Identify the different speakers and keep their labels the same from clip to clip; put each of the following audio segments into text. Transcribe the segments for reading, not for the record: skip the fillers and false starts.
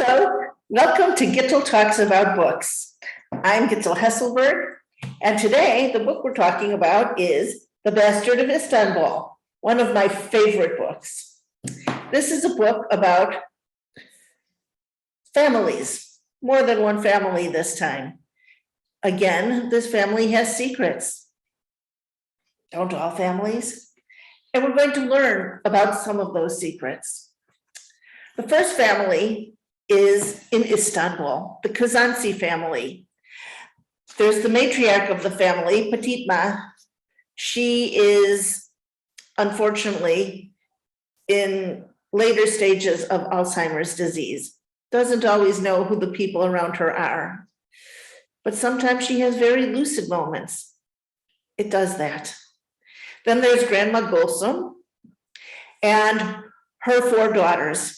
Speaker 1: Hello, welcome to Gittel Talks About Books. I'm Gittel Hesselberg, and today the book we're talking about is The Bastard of Istanbul, one of my favorite books. This is a book about families, more than one family this time. Again, this family has secrets. Don't all families? And we're going to learn about some of those secrets. The first family is in Istanbul, the Kazansi family. There's the matriarch of the family, Petitma. She is, unfortunately, in later stages of Alzheimer's disease. Doesn't always know who the people around her are. But sometimes she has very lucid moments. It does that. Then there's Grandma Gulsum and her four daughters.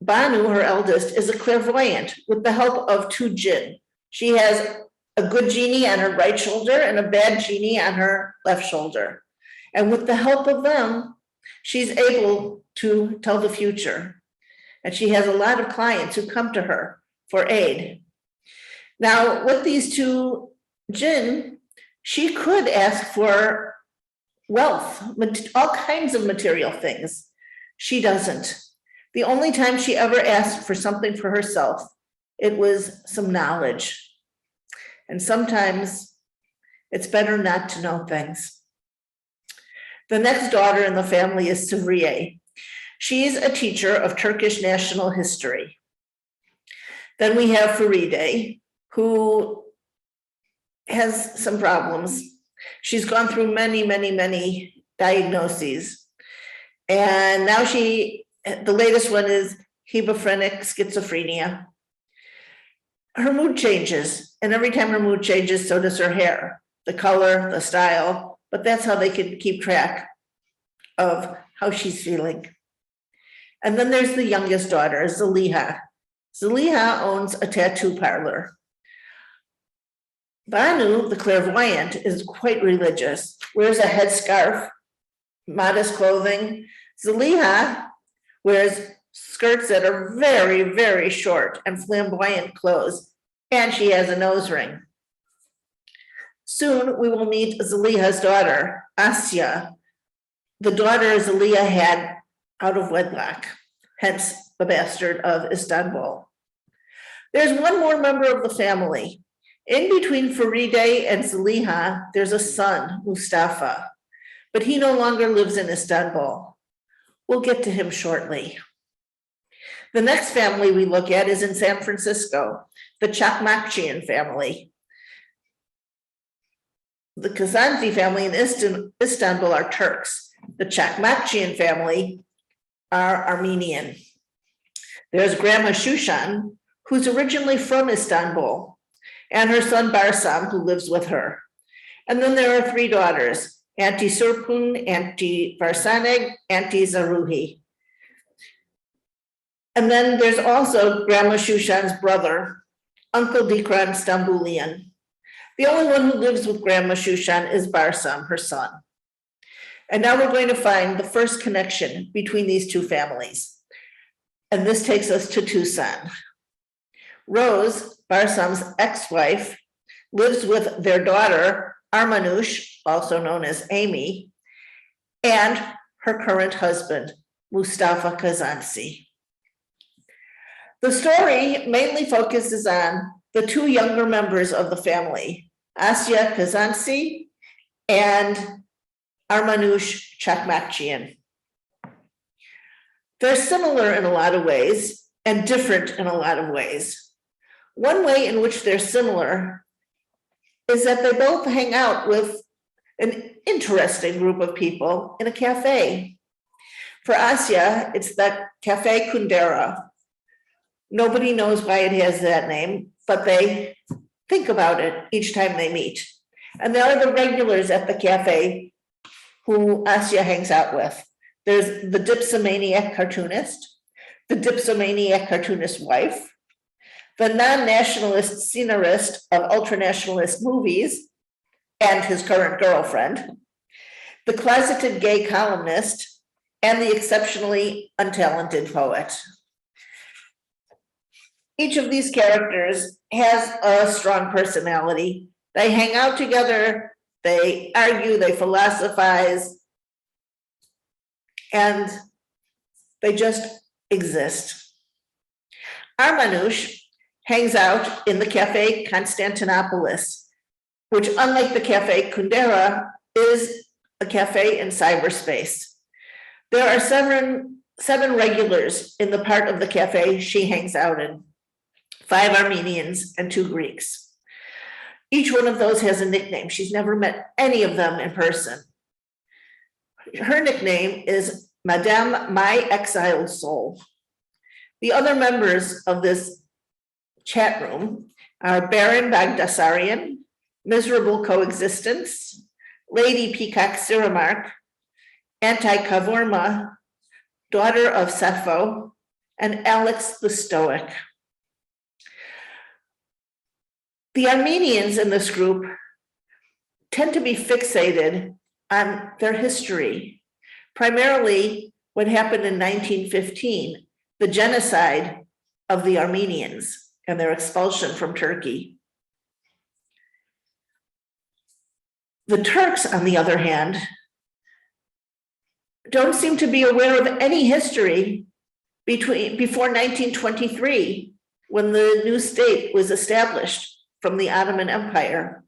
Speaker 1: Banu, her eldest, is a clairvoyant with the help of two jinn. She has a good genie on her right shoulder and a bad genie on her left shoulder. And with the help of them, she's able to tell the future. And she has a lot of clients who come to her for aid. Now, with these two jinn, she could ask for wealth, all kinds of material things. She doesn't. The only time she ever asked for something for herself, it was some knowledge. And sometimes it's better not to know things. The next daughter in the family is Savriye. She's a teacher of Turkish national history. Then we have Faride, who has some problems. She's gone through many diagnoses. And now the latest one is hebephrenic schizophrenia. Her mood changes, and every time her mood changes, so does her hair, the color, the style, but that's how they can keep track of how she's feeling. And then there's the youngest daughter, Zaliha. Zaliha owns a tattoo parlor. Banu, the clairvoyant, is quite religious, wears a headscarf, modest clothing. Zaliha wears skirts that are very short and flamboyant clothes, and she has a nose ring. Soon we will meet Zaliha's daughter, Asya, the daughter Zaliha had out of wedlock, hence the Bastard of Istanbul. There's one more member of the family. In between Faride and Zaliha, there's a son, Mustafa, but he no longer lives in Istanbul. We'll get to him shortly. The next family we look at is in San Francisco, the Chakmakchian family. The Kazansi family in Istanbul are Turks. The Chakmakchian family are Armenian. There's Grandma Shushan, who's originally from Istanbul, and her son Barsam, who lives with her. And then there are three daughters, Auntie Surpun, Auntie Varsaneg, Auntie Zaruhi. And then there's also Grandma Shushan's brother, Uncle Dikran Stambulian. The only one who lives with Grandma Shushan is Barsam, her son. And now we're going to find the first connection between these two families. And this takes us to Tucson. Rose, Barsam's ex-wife, lives with their daughter, Armanush, also known as Amy, and her current husband, Mustafa Kazansi. The story mainly focuses on the two younger members of the family, Asya Kazansi and Armanush Chakmakchian. They're similar in a lot of ways and different in a lot of ways. One way in which they're similar is that they both hang out with an interesting group of people in a cafe. For Asya, it's the Cafe Kundera. Nobody knows why it has that name, but they think about it each time they meet. And they are the regulars at the cafe who Asya hangs out with. There's the dipsomaniac cartoonist, the dipsomaniac cartoonist's wife, the non-nationalist scenarist of ultranationalist movies, and his current girlfriend, the closeted gay columnist, and the exceptionally untalented poet. Each of these characters has a strong personality. They hang out together, they argue, they philosophize, and they just exist. Armanush hangs out in the Cafe Constantinopolis, which, unlike the Cafe Kundera, is a cafe in cyberspace. There are seven regulars in the part of the cafe she hangs out in, 5 Armenians and 2 Greeks. Each one of those has a nickname. She's never met any of them in person. Her nickname is Madame My Exiled Soul. The other members of this chat room are Baron Bagdasarian, Miserable Coexistence, Lady Peacock Siramark, Anti-Kavorma, Daughter of Sappho, and Alex the Stoic. The Armenians in this group tend to be fixated on their history, primarily what happened in 1915, the genocide of the Armenians and their expulsion from Turkey. The Turks, on the other hand, don't seem to be aware of any history before 1923, when the new state was established from the Ottoman Empire.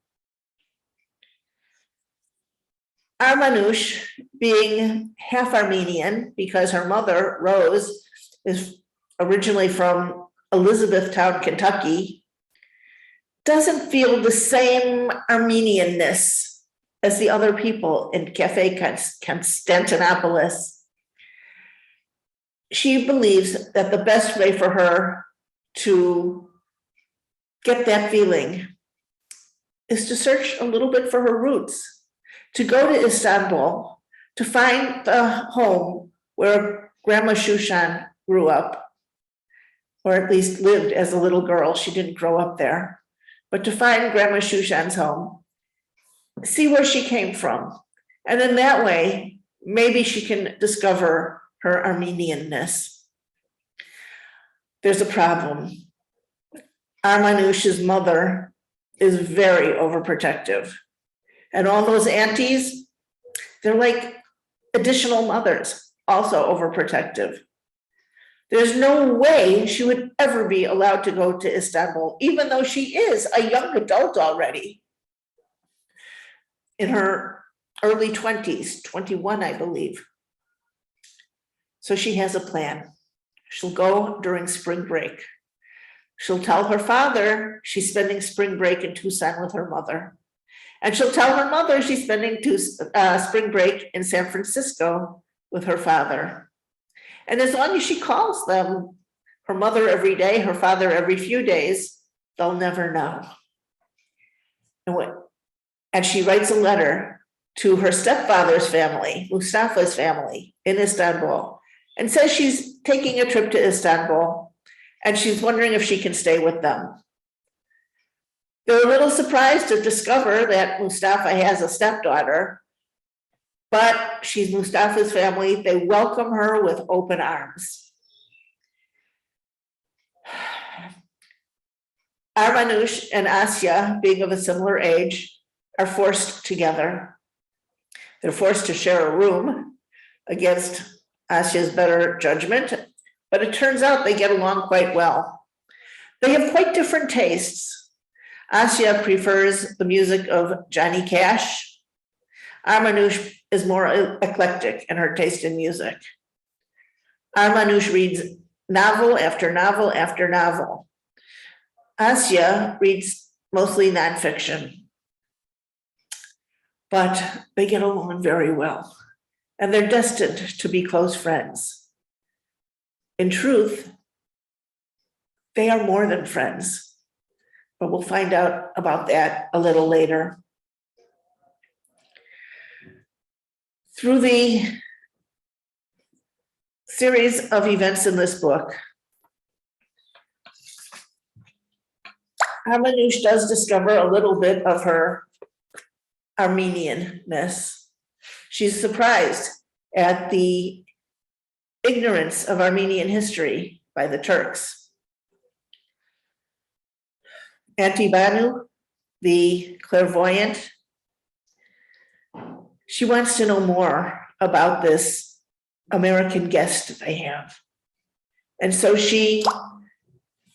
Speaker 1: Armanush, being half Armenian because her mother, Rose, is originally from Elizabethtown, Kentucky, doesn't feel the same Armenianness as the other people in Cafe Constantinopolis. She believes that the best way for her to get that feeling is to search a little bit for her roots, to go to Istanbul, to find the home where Grandma Shushan grew up, or at least lived as a little girl. She didn't grow up there, but to find Grandma Shushan's home, see where she came from. And in that way, maybe she can discover her Armenianness. There's a problem. Armanush's mother is very overprotective. And all those aunties, they're like additional mothers, also overprotective. There's no way she would ever be allowed to go to Istanbul, even though she is a young adult already. In her early 20s, 21, I believe. So she has a plan. She'll go during spring break. She'll tell her father she's spending spring break in Tucson with her mother. And she'll tell her mother she's spending spring break in San Francisco with her father. And as long as she calls them, her mother every day, her father every few days, they'll never know. And she writes a letter to her stepfather's family, Mustafa's family in Istanbul, and says she's taking a trip to Istanbul and she's wondering if she can stay with them. They're a little surprised to discover that Mustafa has a stepdaughter, but she's Mustafa's family. They welcome her with open arms. Armanush and Asya, being of a similar age, are forced together. They're forced to share a room against Asya's better judgment, but it turns out they get along quite well. They have quite different tastes. Asya prefers the music of Johnny Cash. Armanush is more eclectic in her taste in music. Armanush reads novel after novel after novel. Asya reads mostly nonfiction. But they get along very well, and they're destined to be close friends. In truth, they are more than friends, but we'll find out about that a little later. Through the series of events in this book, Armanush does discover a little bit of her Armenianness. She's surprised at the ignorance of Armenian history by the Turks. Auntie Banu, the clairvoyant, she wants to know more about this American guest they have. And so she,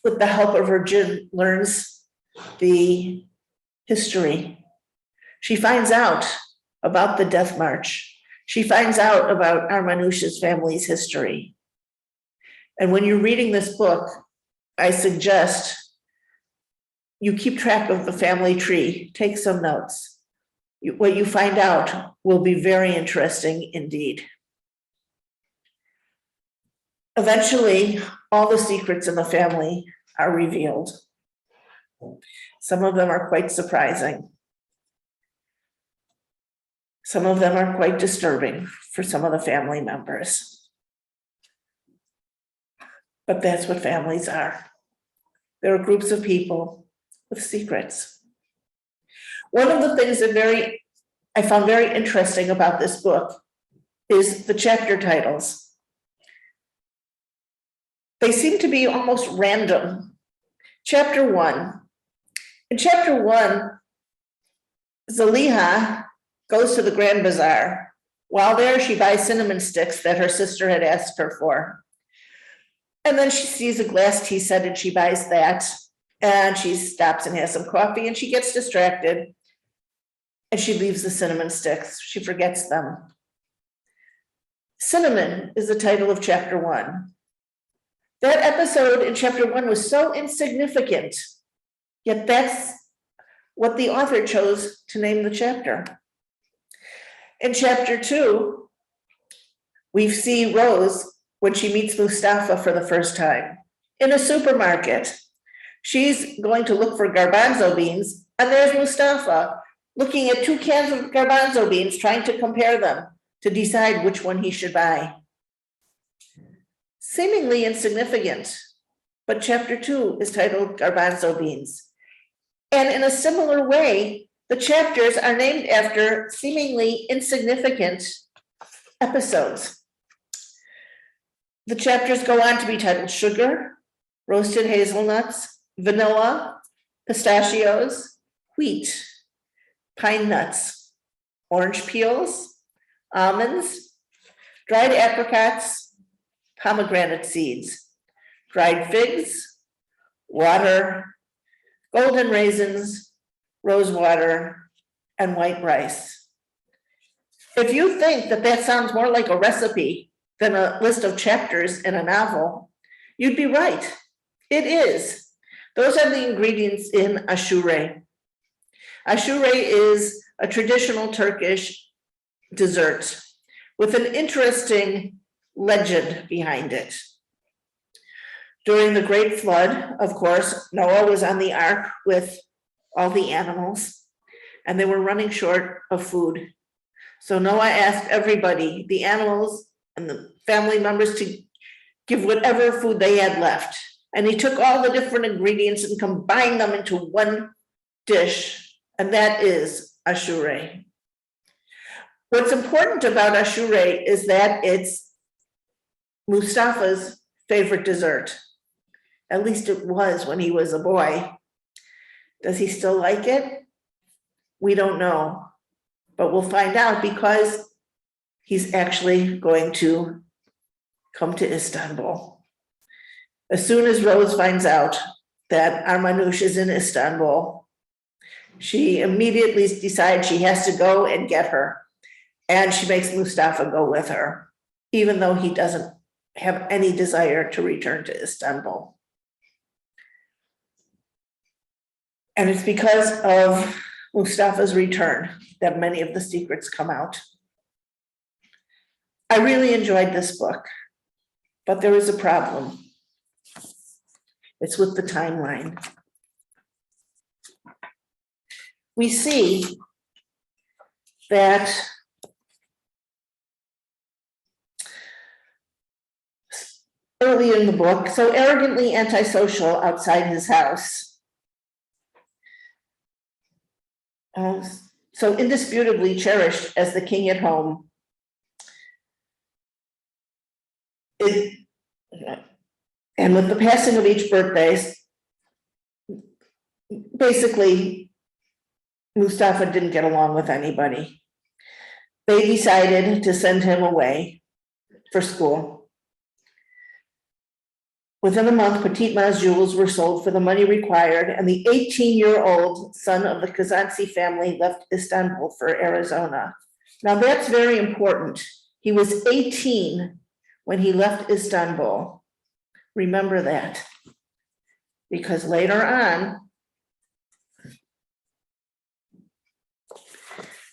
Speaker 1: with the help of her jinn, learns the history. She finds out about the Death March. She finds out about Armanouche's family's history. And when you're reading this book, I suggest you keep track of the family tree, take some notes. What you find out will be very interesting indeed. Eventually, all the secrets in the family are revealed. Some of them are quite surprising. Some of them are quite disturbing for some of the family members. But that's what families are. There are groups of people with secrets. One of the things that I found very interesting about this book is the chapter titles. They seem to be almost random. Chapter 1. In chapter 1, Zaliha goes to the Grand Bazaar. While there, she buys cinnamon sticks that her sister had asked her for. And then she sees a glass tea set and she buys that. And she stops and has some coffee and she gets distracted. And she leaves the cinnamon sticks. She forgets them. Cinnamon is the title of chapter 1. That episode in chapter 1 was so insignificant, yet that's what the author chose to name the chapter. In chapter 2, we see Rose when she meets Mustafa for the first time in a supermarket. She's going to look for garbanzo beans, and there's Mustafa looking at 2 cans of garbanzo beans, trying to compare them to decide which one he should buy. Seemingly insignificant, but chapter 2 is titled Garbanzo Beans. And in a similar way, the chapters are named after seemingly insignificant episodes. The chapters go on to be titled Sugar, Roasted Hazelnuts, Vanilla, Pistachios, Wheat, Pine Nuts, Orange Peels, Almonds, Dried Apricots, Pomegranate Seeds, Dried Figs, Water, Golden Raisins, Rose Water, and White Rice. If you think that that sounds more like a recipe than a list of chapters in a novel, you'd be right. It is. Those are the ingredients in ashure. Ashure is a traditional Turkish dessert with an interesting legend behind it. During the Great Flood, of course, Noah was on the ark with all the animals, and they were running short of food. So Noah asked everybody, the animals and the family members, to give whatever food they had left. And he took all the different ingredients and combined them into one dish, and that is ashure. What's important about ashure is that it's Mustafa's favorite dessert. At least it was when he was a boy. Does he still like it? We don't know, but we'll find out because he's actually going to come to Istanbul. As soon as Rose finds out that Armanouche is in Istanbul, she immediately decides she has to go and get her. And she makes Mustafa go with her, even though he doesn't have any desire to return to Istanbul. And it's because of Mustafa's return that many of the secrets come out. I really enjoyed this book, but there is a problem. It's with the timeline. We see that early in the book, so arrogantly antisocial outside his house. So indisputably cherished as the king at home. And with the passing of each birthday, basically, Mustafa didn't get along with anybody. They decided to send him away for school. Within a month, Petitma's jewels were sold for the money required, and the 18-year-old son of the Kazansi family left Istanbul for Arizona. Now that's very important. He was 18 when he left Istanbul. Remember that. Because later on,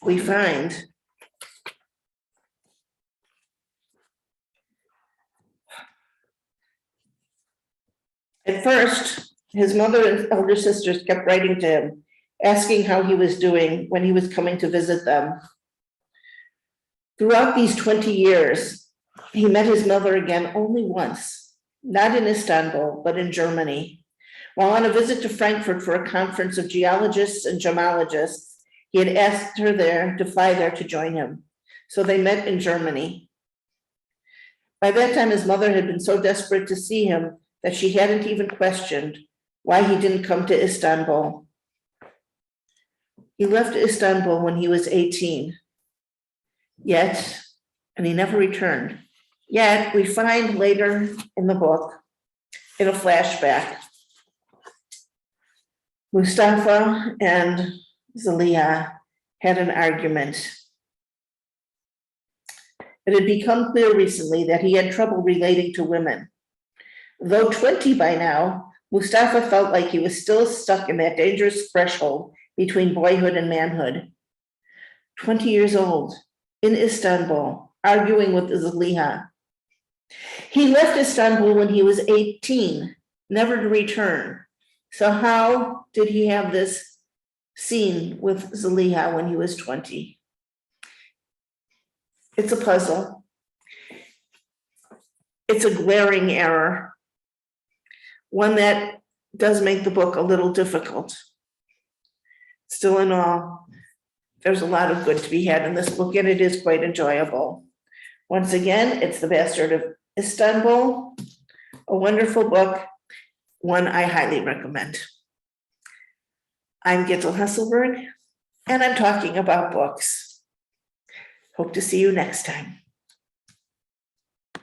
Speaker 1: we find at first, his mother and elder sisters kept writing to him, asking how he was doing when he was coming to visit them. Throughout these 20 years, he met his mother again only once, not in Istanbul, but in Germany. While on a visit to Frankfurt for a conference of geologists and gemologists, he had asked her to fly there to join him. So they met in Germany. By that time, his mother had been so desperate to see him that she hadn't even questioned why he didn't come to Istanbul. He left Istanbul when he was 18. And he never returned. Yet, we find later in the book, in a flashback, Mustafa and Zaliha had an argument. It had become clear recently that he had trouble relating to women. Though 20 by now, Mustafa felt like he was still stuck in that dangerous threshold between boyhood and manhood. 20 years old, in Istanbul, arguing with Zaliha. He left Istanbul when he was 18, never to return. So how did he have this scene with Zaliha when he was 20? It's a puzzle. It's a glaring error. One that does make the book a little difficult. Still in all, there's a lot of good to be had in this book, and it is quite enjoyable. Once again, it's The Bastard of Istanbul, a wonderful book, one I highly recommend. I'm Gittel Hesselberg, and I'm talking about books. Hope to see you next time.